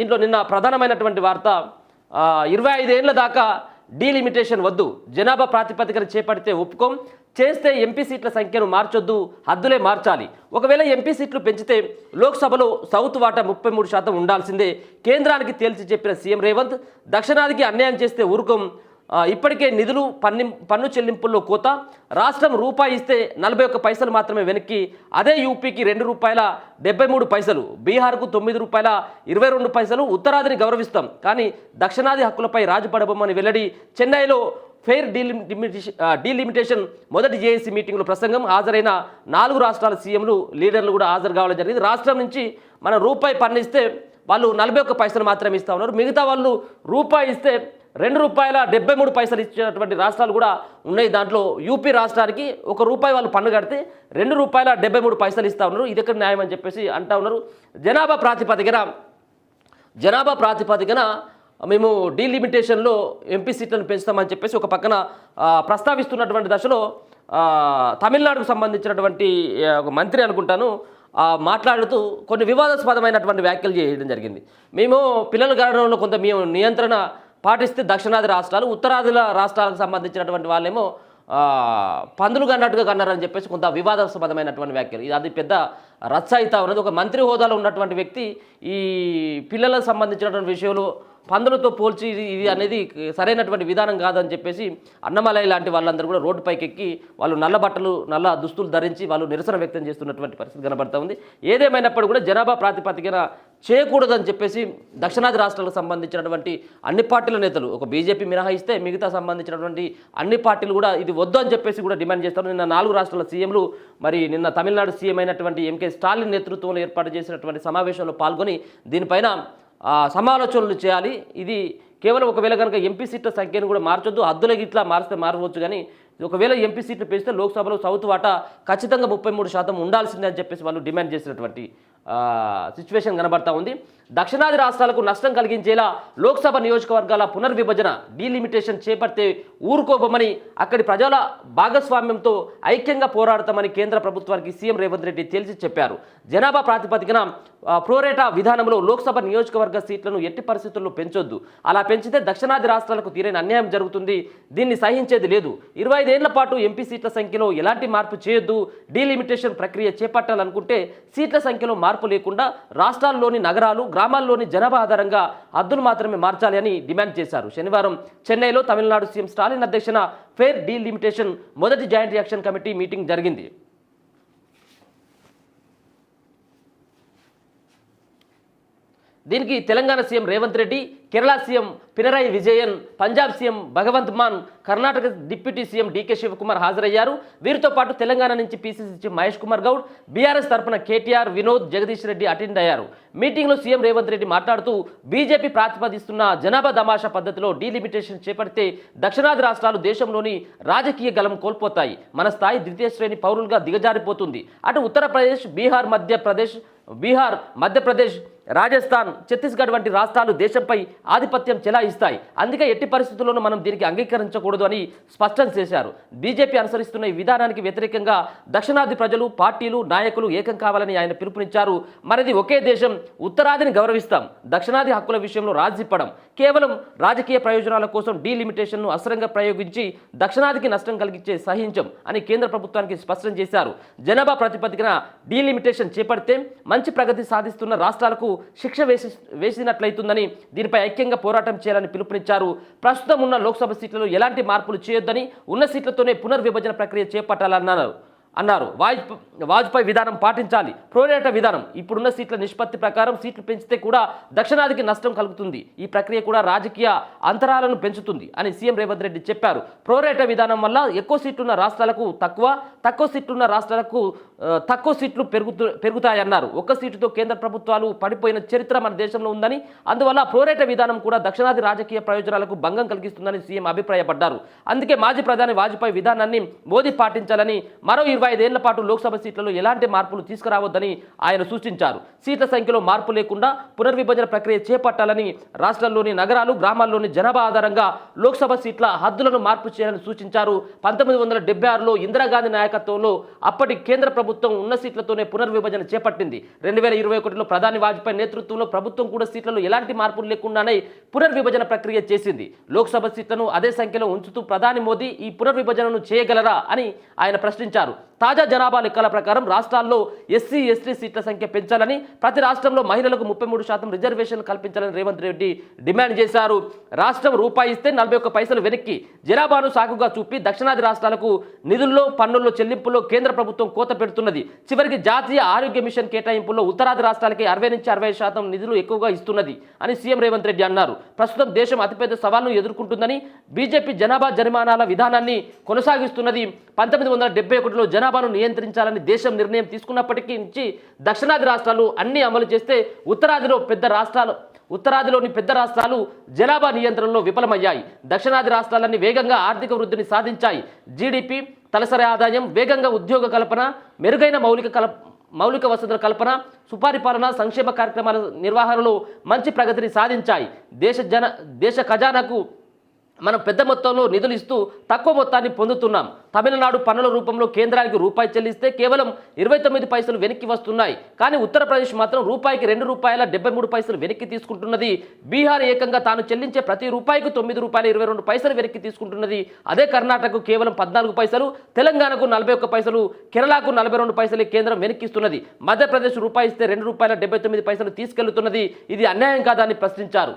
దీంట్లో నిన్న ప్రధానమైనటువంటి వార్త 25 ఏళ్ల దాకా డీలిమిటేషన్ వద్దు, జనాభా ప్రాతిపదికన చేపడితే ఒప్పుకోం, చేస్తే ఎంపీ సీట్ల సంఖ్యను మార్చొద్దు, హద్దులే మార్చాలి. ఒకవేళ ఎంపీ సీట్లు పెంచితే లోక్సభలో సౌత్ వాటా 33% ఉండాల్సిందే, కేంద్రానికి తేల్చి చెప్పిన సీఎం రేవంత్. దక్షిణాదికి అన్యాయం చేస్తే ఊరుకోం, ఇప్పటికే నిధులు పన్ను చెల్లింపుల్లో కోత, రాష్ట్రం రూపాయి ఇస్తే 41 పైసలు మాత్రమే వెనక్కి, అదే యూపీకి ₹2.73, బీహార్కు ₹9.22, ఉత్తరాదిని గౌరవిస్తాం కానీ దక్షిణాది హక్కులపై రాజుపడబోమని వెల్లడి. చెన్నైలో ఫెయిర్ డీలిమిటేషన్ మొదటి జేఏసీ మీటింగ్లో ప్రసంగం. హాజరైన 4 రాష్ట్రాల సీఎంలు లీడర్లు కూడా హాజరు కావడం జరిగింది. రాష్ట్రం నుంచి మనం రూపాయి పన్ను ఇస్తే వాళ్ళు 41 పైసలు మాత్రమే ఇస్తూ ఉన్నారు, మిగతా వాళ్ళు రూపాయి ఇస్తే ₹2.73 ఇచ్చినటువంటి రాష్ట్రాలు కూడా ఉన్నాయి. దాంట్లో యూపీ రాష్ట్రానికి ₹1 వాళ్ళు పన్ను కడితే ₹2.73 ఇస్తూ ఉన్నారు. ఇది ఎక్కడ న్యాయం అని చెప్పేసి అంటూ ఉన్నారు. జనాభా ప్రాతిపదికన మేము డీలిమిటేషన్లో ఎంపీ సీట్లను పెంచుతామని చెప్పేసి ఒక పక్కన ప్రస్తావిస్తున్నటువంటి దశలో తమిళనాడుకు సంబంధించినటువంటి ఒక మంత్రి అనుకుంటాను మాట్లాడుతూ కొన్ని వివాదాస్పదమైనటువంటి వ్యాఖ్యలు చేయడం జరిగింది. మేము పిల్లల గణనలో కొంత మేము నియంత్రణ పాటిస్తే దక్షిణాది రాష్ట్రాలు, ఉత్తరాది రాష్ట్రాలకు సంబంధించినటువంటి వాళ్ళేమో పందులు కన్నట్టుగా కన్నారని చెప్పేసి కొంత వివాదాస్పదమైనటువంటి వ్యాఖ్యలు. ఇది అది పెద్ద రచ్చ అవుతా ఉన్నది. ఒక మంత్రి హోదాలో ఉన్నటువంటి వ్యక్తి ఈ పిల్లలకు సంబంధించినటువంటి విషయంలో పందులతో పోల్చి ఇది అనేది సరైనటువంటి విధానం కాదని చెప్పేసి అన్నమలై లాంటి వాళ్ళందరూ కూడా రోడ్డుపైకి ఎక్కి వాళ్ళు నల్ల బట్టలు నల్ల దుస్తులు ధరించి వాళ్ళు నిరసన వ్యక్తం చేస్తున్నటువంటి పరిస్థితి కనబడతా ఉంది. ఏదేమైనప్పుడు కూడా జనాభా ప్రాతిపదికన చేయకూడదని చెప్పేసి దక్షిణాది రాష్ట్రాలకు సంబంధించినటువంటి అన్ని పార్టీల నేతలు, ఒక బీజేపీ మినహాయిస్తే మిగతా సంబంధించినటువంటి అన్ని పార్టీలు కూడా ఇది వద్దు అని చెప్పేసి కూడా డిమాండ్ చేస్తారు. నిన్న 4 రాష్ట్రాల సీఎంలు నిన్న తమిళనాడు సీఎం అయినటువంటి ఎంకే స్టాలిన్ నేతృత్వంలో ఏర్పాటు చేసినటువంటి సమావేశంలో పాల్గొని దీనిపైన సమాలోచనలు చేయాలి. ఇది కేవలం ఒకవేళ కనుక ఎంపీ సీట్ల సంఖ్యను కూడా మార్చొద్దు, హద్దులకి ఇట్లా మారిస్తే మారవచ్చు, కానీ ఒకవేళ ఎంపీ సీట్లు పెంచితే లోక్సభలో సౌత్ వాటా ఖచ్చితంగా 33% ఉండాల్సిందే అని చెప్పేసి వాళ్ళు డిమాండ్ చేసినటువంటి సిచ్యువేషన్ కనబడతా ఉంది. దక్షిణాది రాష్ట్రాలకు నష్టం కలిగించేలా లోక్సభ నియోజకవర్గాల పునర్విభజన డీలిమిటేషన్ చేపడితే ఊరుకోబోమని, అక్కడి ప్రజల భాగస్వామ్యంతో ఐక్యంగా పోరాడతామని కేంద్ర ప్రభుత్వానికి సీఎం రేవంత్ రెడ్డి తేల్చి చెప్పారు. జనాభా ప్రాతిపదికన ప్రోరేటా విధానంలో లోక్సభ నియోజకవర్గ సీట్లను ఎట్టి పరిస్థితుల్లో పెంచొద్దు, అలా పెంచితే దక్షిణాది రాష్ట్రాలకు తీరైన అన్యాయం జరుగుతుంది, దీన్ని సహించేది లేదు. 25 ఏళ్ల పాటు ఎంపీ సీట్ల సంఖ్యలో ఎలాంటి మార్పు చేయొద్దు, డీలిమిటేషన్ ప్రక్రియ చేపట్టాలనుకుంటే సీట్ల సంఖ్యలో మార్పు లేకుండా రాష్ట్రాల్లోని నగరాలు గ్రామాల్లోని జనాభా ఆధారంగా హద్దులు మాత్రమే మార్చాలి అని డిమాండ్ చేశారు. శనివారం చెన్నైలో తమిళనాడు సీఎం స్టాలిన్ అధ్యక్షన ఫెయిర్ డీలిమిటేషన్ మొదటి జాయింట్ యాక్షన్ కమిటీ మీటింగ్ జరిగింది. దీనికి Telangana CM Revanth Reddy, Kerala CM Pinarayi Vijayan, Punjab CM Bhagwant Mann, Karnataka deputy CM DK Shivakumar హాజరయ్యారు. వీరితో పాటు తెలంగాణ నుంచి PCC chief Mahesh Kumar Goud, BRS తరపున కేటీఆర్, వినోద్, జగదీష్ రెడ్డి అటెండ్ అయ్యారు. మీటింగ్లో సీఎం రేవంత్ రెడ్డి మాట్లాడుతూ బీజేపీ ప్రతిపాదిస్తున్న జనాభా తమాషా పద్ధతిలో డీలిమిటేషన్ చేపడితే దక్షిణాది రాష్ట్రాలు దేశంలోని రాజకీయ గలం కోల్పోతాయి, మన స్థాయి ద్వితీయ శ్రేణి పౌరులుగా దిగజారిపోతుంది. అటు ఉత్తరప్రదేశ్, బీహార్, మధ్యప్రదేశ్, రాజస్థాన్, ఛత్తీస్గఢ్ వంటి రాష్ట్రాలు దేశంపై ఆధిపత్యం చెలాయిస్తాయి, అందుకే ఎట్టి పరిస్థితుల్లోనూ మనం దీనికి అంగీకరించకూడదు అని స్పష్టం చేశారు. బీజేపీ అనుసరిస్తున్న ఈ విధానానికి వ్యతిరేకంగా దక్షిణాది ప్రజలు, పార్టీలు, నాయకులు ఏకం కావాలని ఆయన పిలుపునిచ్చారు. మనది ఒకే దేశం, ఉత్తరాదిని గౌరవిస్తాం, దక్షిణాది హక్కుల విషయంలో రాజీపడం, కేవలం రాజకీయ ప్రయోజనాల కోసం డీలిమిటేషన్ను అస్త్రంగా ప్రయోగించి దక్షిణాదికి నష్టం కలిగించే సహించం అని కేంద్ర ప్రభుత్వానికి స్పష్టం చేశారు. జనాభా ప్రాతిపదికన డీలిమిటేషన్ చేపడితే మంచి ప్రగతి సాధిస్తున్న రాష్ట్రాలకు శిక్ష వేసినట్లయితుందని, దీనిపై ఐక్యంగా పోరాటం చేయాలని పిలుపునిచ్చారు. ప్రస్తుతం ఉన్న లోక్సభ సీట్లలో ఎలాంటి మార్పులు చేయొద్దని, ఉన్న సీట్లతోనే పునర్విభజన ప్రక్రియ చేపట్టాలన్నారు. వాజ్పేయి విధానం పాటించాలి, ప్రోరేట విధానం, ఇప్పుడున్న సీట్ల నిష్పత్తి ప్రకారం సీట్లు పెంచితే కూడా దక్షిణాదికి నష్టం కలుగుతుంది, ఈ ప్రక్రియ కూడా రాజకీయ అంతరాలను పెంచుతుంది అని సీఎం రేవంత్ రెడ్డి చెప్పారు. ప్రోరేట విధానం వల్ల ఎక్కువ సీట్లున్న రాష్ట్రాలకు తక్కువ సీట్లున్న రాష్ట్రాలకు తక్కువ సీట్లు పెరుగుతాయన్నారు. ఒక్క సీటుతో కేంద్ర ప్రభుత్వాలు పడిపోయిన చరిత్ర మన దేశంలో ఉందని, అందువల్ల ప్రోరేట విధానం కూడా దక్షిణాది రాజకీయ ప్రయోజనాలకు భంగం కలిగిస్తుందని సీఎం అభిప్రాయపడ్డారు. అందుకే మాజీ ప్రధాని వాజ్పేయి విధానాన్ని మోదీ పాటించాలని, మరో 25 ఏళ్ల పాటు లోక్సభ సీట్లలో ఎలాంటి మార్పులు తీసుకురావద్దని ఆయన సూచించారు. సీట్ల సంఖ్యలో మార్పు లేకుండా పునర్విభజన ప్రక్రియ చేపట్టాలని, రాష్ట్రంలోని నగరాలు గ్రామాల్లోని జనాభా ఆధారంగా లోక్సభ సీట్ల హద్దులను మార్పు చేయాలని సూచించారు. 1976లో ఇందిరాగాంధీ నాయకత్వంలో అప్పటి కేంద్ర ప్రభుత్వం ఉన్న సీట్లతోనే పునర్విభజన చేపట్టింది. 2021లో ప్రధాని వాజ్పేయి నేతృత్వంలో ప్రభుత్వం కూడా సీట్లలో ఎలాంటి మార్పులు లేకుండానే పునర్విభజన ప్రక్రియ చేసింది. లోక్సభ సీట్లను అదే సంఖ్యలో ఉంచుతూ ప్రధాని మోదీ ఈ పునర్విభజనను చేయగలరా అని ఆయన ప్రశ్నించారు. తాజా జనాభా లెక్కల ప్రకారం రాష్ట్రాల్లో ఎస్సీ ఎస్టీ సీట్ల సంఖ్య పెంచాలని, ప్రతి రాష్ట్రంలో మహిళలకు 33% రిజర్వేషన్ కల్పించాలని రేవంత్ రెడ్డి డిమాండ్ చేశారు. రాష్ట్రం రూపాయి ఇస్తే 41 పైసలు వెనక్కి జనాభాను సాకుగా చూపి దక్షిణాది రాష్ట్రాలకు నిధుల్లో పన్నుల్లో చెల్లింపుల్లో కేంద్ర ప్రభుత్వం కోత పెడుతున్నది. చివరికి జాతీయ ఆరోగ్య మిషన్ కేటాయింపుల్లో ఉత్తరాది రాష్ట్రాలకి 60 నుంచి 60% నిధులు ఎక్కువగా ఇస్తున్నది అని సీఎం రేవంత్ రెడ్డి అన్నారు. ప్రస్తుతం దేశం అతిపెద్ద సవాల్ను ఎదుర్కొంటుందని, బీజేపీ జనాభా జరిమానాల విధానాన్ని కొనసాగిస్తున్నది. 1971లో జనాభాను నియంత్రించాలని దేశం నిర్ణయం తీసుకున్నప్పటికీ నుంచి దక్షిణాది రాష్ట్రాలు అన్ని అమలు చేస్తే ఉత్తరాదిలోని పెద్ద రాష్ట్రాలు జనాభా నియంత్రణలో విఫలమయ్యాయి. దక్షిణాది రాష్ట్రాలన్నీ వేగంగా ఆర్థిక వృద్ధిని సాధించాయి. జీడిపి, తలసరి ఆదాయం, వేగంగా ఉద్యోగ కల్పన, మెరుగైన మౌలిక వసతుల కల్పన, సుపరిపాలన, సంక్షేమ కార్యక్రమాల నిర్వహణలో మంచి ప్రగతిని సాధించాయి. దేశ ఖజానాకు మనం పెద్ద మొత్తంలో నిధులు ఇస్తూ తక్కువ మొత్తాన్ని పొందుతున్నాం. తమిళనాడు పన్నుల రూపంలో కేంద్రానికి రూపాయి చెల్లిస్తే కేవలం 29 పైసలు వెనక్కి వస్తున్నాయి. కానీ ఉత్తరప్రదేశ్ మాత్రం రూపాయికి ₹2.73 వెనక్కి తీసుకుంటున్నది. బీహార్ ఏకంగా తాను చెల్లించే ప్రతి రూపాయికి ₹9.22 వెనక్కి తీసుకుంటున్నది. అదే కర్ణాటకకు కేవలం 14 పైసలు, తెలంగాణకు 41 పైసలు, కేరళకు 42 పైసలే కేంద్రం వెనక్కిస్తున్నది. మధ్యప్రదేశ్ రూపాయి ఇస్తే ₹2.79 తీసుకెళ్తున్నది. ఇది అన్యాయం కాదా అని ప్రశ్నించారు.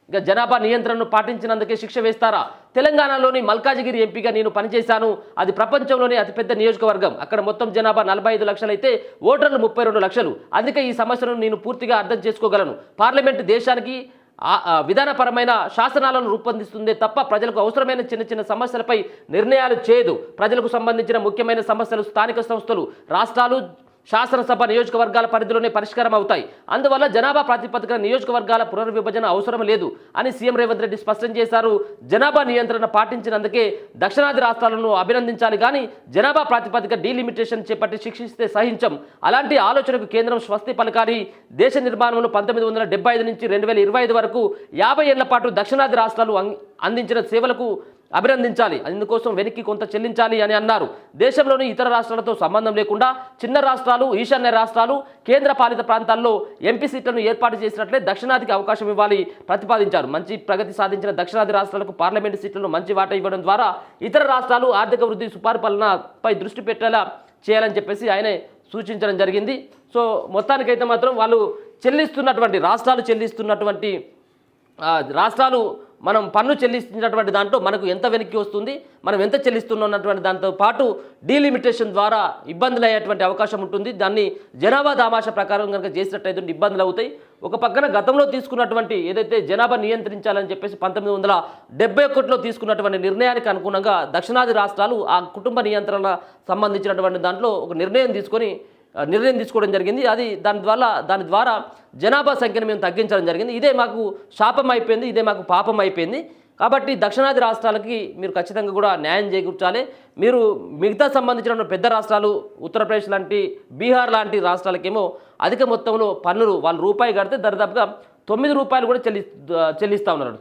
ఇక జనాభా నియంత్రణను పాటించినందుకే శిక్ష వేస్తారా? తెలంగాణలోని మల్కాజిగిరి ఎంపీగా నేను పనిచేశాను. అది ప్రపంచంలోనే అతిపెద్ద నియోజకవర్గం. అక్కడ మొత్తం జనాభా 45 లక్షలైతే ఓటర్లు 32 లక్షలు. అందుకే ఈ సమస్యను నేను పూర్తిగా అర్థం చేసుకోగలను. పార్లమెంటు దేశానికి విధానపరమైన శాసనాలను రూపొందిస్తుందే తప్ప ప్రజలకు అవసరమైన చిన్న చిన్న సమస్యలపై నిర్ణయాలు చేయదు. ప్రజలకు సంబంధించిన ముఖ్యమైన సమస్యలు స్థానిక సంస్థలు, రాష్ట్రాలు, శాసనసభ నియోజకవర్గాల పరిధిలోనే పరిష్కారం అవుతాయి. అందువల్ల జనాభా ప్రాతిపదికన నియోజకవర్గాల పునర్విభజన అవసరం లేదు అని సీఎం రేవంత్ రెడ్డి స్పష్టం చేశారు. జనాభా నియంత్రణ పాటించినందుకే దక్షిణాది రాష్ట్రాలను అభినందించాలి కానీ జనాభా ప్రాతిపదిక డీలిమిటేషన్ చేపట్టి శిక్షిస్తే సహించం. అలాంటి ఆలోచనకు కేంద్రం స్వస్తి పలకాలి. దేశ నిర్మాణంలో 1975 నుంచి 2025 వరకు 50 ఏళ్ల పాటు దక్షిణాది రాష్ట్రాలు అందించిన సేవలకు అభినందించాలి. అందుకోసం వెనక్కి కొంత చెల్లించాలి అని అన్నారు. దేశంలోని ఇతర రాష్ట్రాలతో సంబంధం లేకుండా చిన్న రాష్ట్రాలు, ఈశాన్య రాష్ట్రాలు, కేంద్ర పాలిత ప్రాంతాల్లో ఎంపీ సీట్లను ఏర్పాటు చేసినట్లే దక్షిణాదికి అవకాశం ఇవ్వాలి ప్రతిపాదించారు. మంచి ప్రగతి సాధించిన దక్షిణాది రాష్ట్రాలకు పార్లమెంటు సీట్లను మంచి వాటా ఇవ్వడం ద్వారా ఇతర రాష్ట్రాలు ఆర్థిక వృద్ధి, సుపరిపాలనపై దృష్టి పెట్టేలా చేయాలని చెప్పేసి ఆయనే సూచించడం జరిగింది. సో మొత్తానికైతే మాత్రం వాళ్ళు రాష్ట్రాలు మనం పన్ను చెల్లిస్తున్నటువంటి దాంట్లో మనకు ఎంత వెనక్కి వస్తుంది, మనం ఎంత చెల్లిస్తున్నటువంటి దాంతో పాటు డీలిమిటేషన్ ద్వారా ఇబ్బందులు అయ్యేటువంటి అవకాశం ఉంటుంది. దాన్ని జనాభా దామాష ప్రకారం కనుక చేసినట్టయితే ఇబ్బందులు అవుతాయి. ఒక పక్కన గతంలో తీసుకున్నటువంటి ఏదైతే జనాభా నియంత్రించాలని చెప్పేసి 1971లో తీసుకున్నటువంటి నిర్ణయానికి అనుగుణంగా దక్షిణాది రాష్ట్రాలు ఆ కుటుంబ నియంత్రణ సంబంధించినటువంటి దాంట్లో ఒక నిర్ణయం తీసుకోవడం జరిగింది. దాని ద్వారా జనాభా సంఖ్యను మేము తగ్గించడం జరిగింది. ఇదే మాకు శాపం అయిపోయింది, ఇదే మాకు పాపం అయిపోయింది. కాబట్టి దక్షిణాది రాష్ట్రాలకి మీరు ఖచ్చితంగా కూడా న్యాయం చేకూర్చాలి. మీరు మిగతా సంబంధించిన పెద్ద రాష్ట్రాలు, ఉత్తరప్రదేశ్ లాంటి, బీహార్ లాంటి రాష్ట్రాలకేమో అధిక మొత్తంలో పన్నులు వాళ్ళు రూపాయి కడితే దరిదాపుగా ₹9 కూడా చెల్లిస్తూ ఉన్నారు.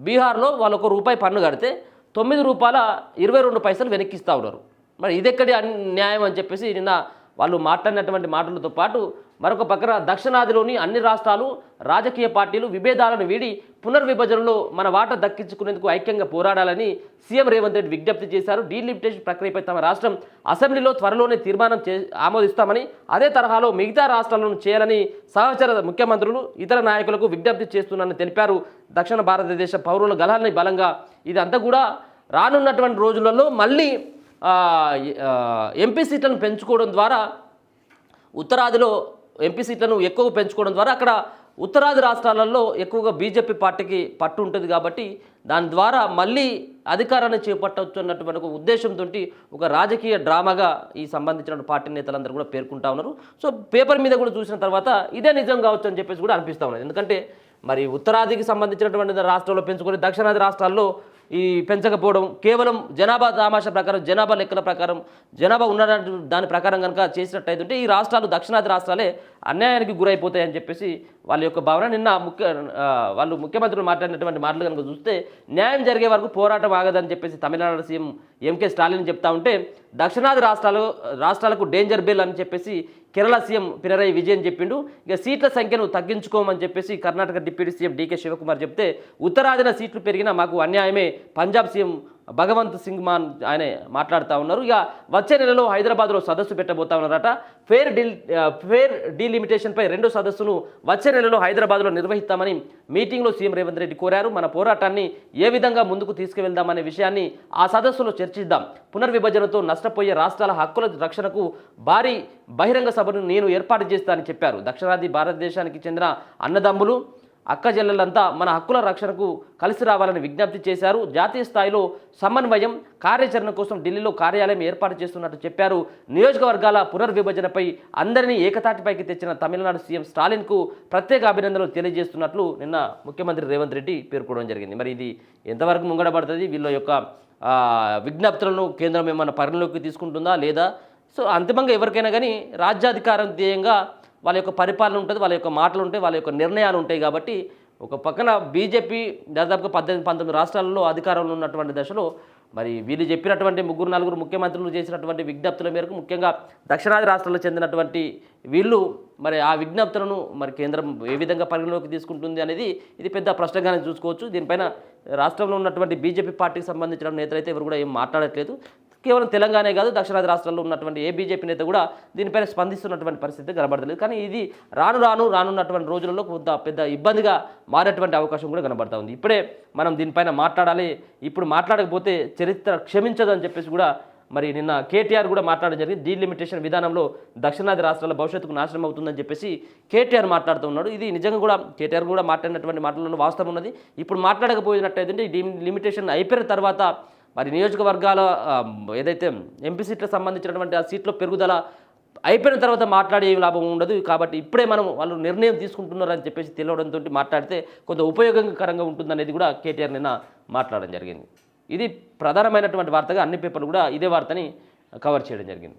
బీహార్లో వాళ్ళు ₹1 పన్ను కడితే ₹9.22 వెనక్కిస్తూ ఉన్నారు. మరి ఇదెక్కడి న్యాయం అని చెప్పేసి నిన్న వాళ్ళు మాట్లాడినటువంటి మాటలతో పాటు మరొక పక్కన దక్షిణాదిలోని అన్ని రాష్ట్రాలు, రాజకీయ పార్టీలు విభేదాలను వీడి పునర్విభజనలో మన వాటా దక్కించుకునేందుకు ఐక్యంగా పోరాడాలని సీఎం రేవంత్ రెడ్డి విజ్ఞప్తి చేశారు. డీలిమిటేషన్ ప్రక్రియపై తమ రాష్ట్రం అసెంబ్లీలో త్వరలోనే తీర్మానం ఆమోదిస్తామని, అదే తరహాలో మిగతా రాష్ట్రాలను చేయాలని సహచర ముఖ్యమంత్రులు, ఇతర నాయకులకు విజ్ఞప్తి చేస్తున్నారని తెలిపారు. దక్షిణ భారతదేశ పౌరుల గళాలని బలంగా ఇదంతా కూడా రానున్నటువంటి రోజులలో మళ్ళీ ఎంపీ సీట్లను పెంచుకోవడం ద్వారా, ఉత్తరాదిలో ఎంపీ సీట్లను ఎక్కువ పెంచుకోవడం ద్వారా అక్కడ ఉత్తరాది రాష్ట్రాలలో ఎక్కువగా బీజేపీ పార్టీకి పట్టు ఉంటుంది. కాబట్టి దాని ద్వారా మళ్ళీ అధికారాన్ని చేపట్టవచ్చు అన్నటువంటి ఒక ఉద్దేశంతో ఒక రాజకీయ డ్రామాగా ఈ సంబంధించిన పార్టీ నేతలందరూ కూడా పేర్కొంటా ఉన్నారు. సో పేపర్ మీద కూడా చూసిన తర్వాత ఇదే నిజం కావచ్చు అని చెప్పేసి కూడా అనిపిస్తూ ఉన్నది. ఎందుకంటే మరి ఉత్తరాదికి సంబంధించినటువంటి రాష్ట్రాల్లో పెంచుకొని దక్షిణాది రాష్ట్రాల్లో ఈ పెంచకపోవడం, కేవలం జనాభా తమాషా ప్రకారం, జనాభా లెక్కల ప్రకారం, జనాభా ఉన్న దాని ప్రకారం కనుక చేసినట్టయితే ఈ రాష్ట్రాలు దక్షిణాది రాష్ట్రాలే అన్యాయానికి గురైపోతాయని చెప్పేసి వాళ్ళ యొక్క భావన. నిన్న వాళ్ళు ముఖ్యమంత్రులు మాట్లాడినటువంటి మాటలు కనుక చూస్తే న్యాయం జరిగే వరకు పోరాటం ఆగదని చెప్పేసి తమిళనాడు సీఎం ఎంకే స్టాలిన్ చెప్తా ఉంటే, దక్షిణాది రాష్ట్రాలకు డేంజర్ బిల్ అని చెప్పేసి కేరళ సీఎం పినరయి విజయన్ చెప్పిండు. ఇక సీట్ల సంఖ్యను తగ్గించుకోమని చెప్పేసి Karnataka deputy CM DK Shivakumar చెప్తే, ఉత్తరాదిన సీట్లు పెరిగినా మాకు అన్యాయమే పంజాబ్ సీఎం భగవంత్ సింగ్ మాన్ ఆయన మాట్లాడుతూ ఉన్నారు. ఇక వచ్చే నెలలో హైదరాబాద్లో సదస్సు పెట్టబోతా ఉన్నారట. ఫేర్ డీలిమిటేషన్పై 2వ సదస్సును వచ్చే నెలలో హైదరాబాద్లో నిర్వహిస్తామని మీటింగ్లో సీఎం రేవంత్ రెడ్డి కోరారు. మన పోరాటాన్ని ఏ విధంగా ముందుకు తీసుకువెళ్దామనే విషయాన్ని ఆ సదస్సులో చర్చిద్దాం. పునర్విభజనతో నష్టపోయే రాష్ట్రాల హక్కుల రక్షణకు భారీ బహిరంగ సభను నేను ఏర్పాటు చేస్తానని చెప్పారు. దక్షిణాది భారతదేశానికి చెందిన అన్నదమ్ములు అక్క చెల్లెలంతా మన హక్కుల రక్షణకు కలిసి రావాలని విజ్ఞప్తి చేశారు. జాతీయ స్థాయిలో సమన్వయం కార్యాచరణ కోసం ఢిల్లీలో కార్యాలయం ఏర్పాటు చేస్తున్నట్టు చెప్పారు. నియోజకవర్గాల పునర్విభజనపై అందరినీ ఏకతాటిపైకి తెచ్చిన తమిళనాడు సీఎం స్టాలిన్కు ప్రత్యేక అభినందనలు తెలియజేస్తున్నట్లు నిన్న ముఖ్యమంత్రి రేవంత్ రెడ్డి పేర్కొనడం జరిగింది. మరి ఇది ఎంతవరకు ముంగడబడుతుంది, వీళ్ళ యొక్క విజ్ఞప్తులను కేంద్రం ఏమన్నా పరిగణలోకి తీసుకుంటుందా లేదా? సో అంతిమంగా ఎవరికైనా కానీ రాజ్యాధికారం ధ్యేయంగా వాళ్ళ యొక్క పరిపాలన ఉంటుంది, వాళ్ళ యొక్క మాటలు ఉంటాయి, వాళ్ళ యొక్క నిర్ణయాలు ఉంటాయి. కాబట్టి ఒక పక్కన బీజేపీ దాదాపుగా 18-19 రాష్ట్రాలలో అధికారంలో ఉన్నటువంటి దశలో మరి వీళ్ళు చెప్పినటువంటి 3-4 ముఖ్యమంత్రులు చేసినటువంటి విజ్ఞప్తుల మేరకు, ముఖ్యంగా దక్షిణాది రాష్ట్రాలకు చెందినటువంటి వీళ్ళు మరి ఆ విజ్ఞప్తులను మరి కేంద్రం ఏ విధంగా పరిగణలోకి తీసుకుంటుంది అనేది ఇది పెద్ద ప్రశ్నగానే చూసుకోవచ్చు. దీనిపైన రాష్ట్రంలో ఉన్నటువంటి బీజేపీ పార్టీకి సంబంధించిన నేతలు అయితే ఎవరు కూడా ఏం మాట్లాడట్లేదు. కేవలం తెలంగాణే కాదు, దక్షిణాది రాష్ట్రాల్లో ఉన్నటువంటి ఏ బీజేపీ నేత కూడా దీనిపైన స్పందిస్తున్నటువంటి పరిస్థితి కనబడలేదు. కానీ ఇది రానున్నటువంటి రోజులలో కొంత పెద్ద ఇబ్బందిగా మారేటువంటి అవకాశం కూడా కనబడతా ఉంది. ఇప్పుడే మనం దీనిపైన మాట్లాడాలి, ఇప్పుడు మాట్లాడకపోతే చరిత్ర క్షమించదు అని చెప్పేసి కూడా మరి నిన్న కేటీఆర్ కూడా మాట్లాడడం జరిగింది. డీలిమిటేషన్ విధానంలో దక్షిణాది రాష్ట్రాల భవిష్యత్తుకు నాశనం అవుతుందని చెప్పేసి కేటీఆర్ మాట్లాడుతూ ఉన్నాడు. ఇది నిజంగా కూడా కేటీఆర్ కూడా మాట్లాడినటువంటి మాటలలో వాస్తవం ఉన్నది. ఇప్పుడు మాట్లాడకపోయినట్టయితే డీలిమిటేషన్ అయిపోయిన తర్వాత మరి నియోజకవర్గాల ఏదైతే ఎంపీ సీట్లకు సంబంధించినటువంటి ఆ సీట్ల పెరుగుదల అయిపోయిన తర్వాత మాట్లాడే ఏం లాభం ఉండదు. కాబట్టి ఇప్పుడే మనం వాళ్ళు నిర్ణయం తీసుకుంటున్నారని చెప్పేసి తెలియడంతో మాట్లాడితే కొంత ఉపయోగకరంగా ఉంటుందనేది కూడా కేటీఆర్ నిన్న మాట్లాడడం జరిగింది. ఇది ప్రధానమైనటువంటి వార్తగా అన్ని పేపర్లు కూడా ఇదే వార్తని కవర్ చేయడం జరిగింది.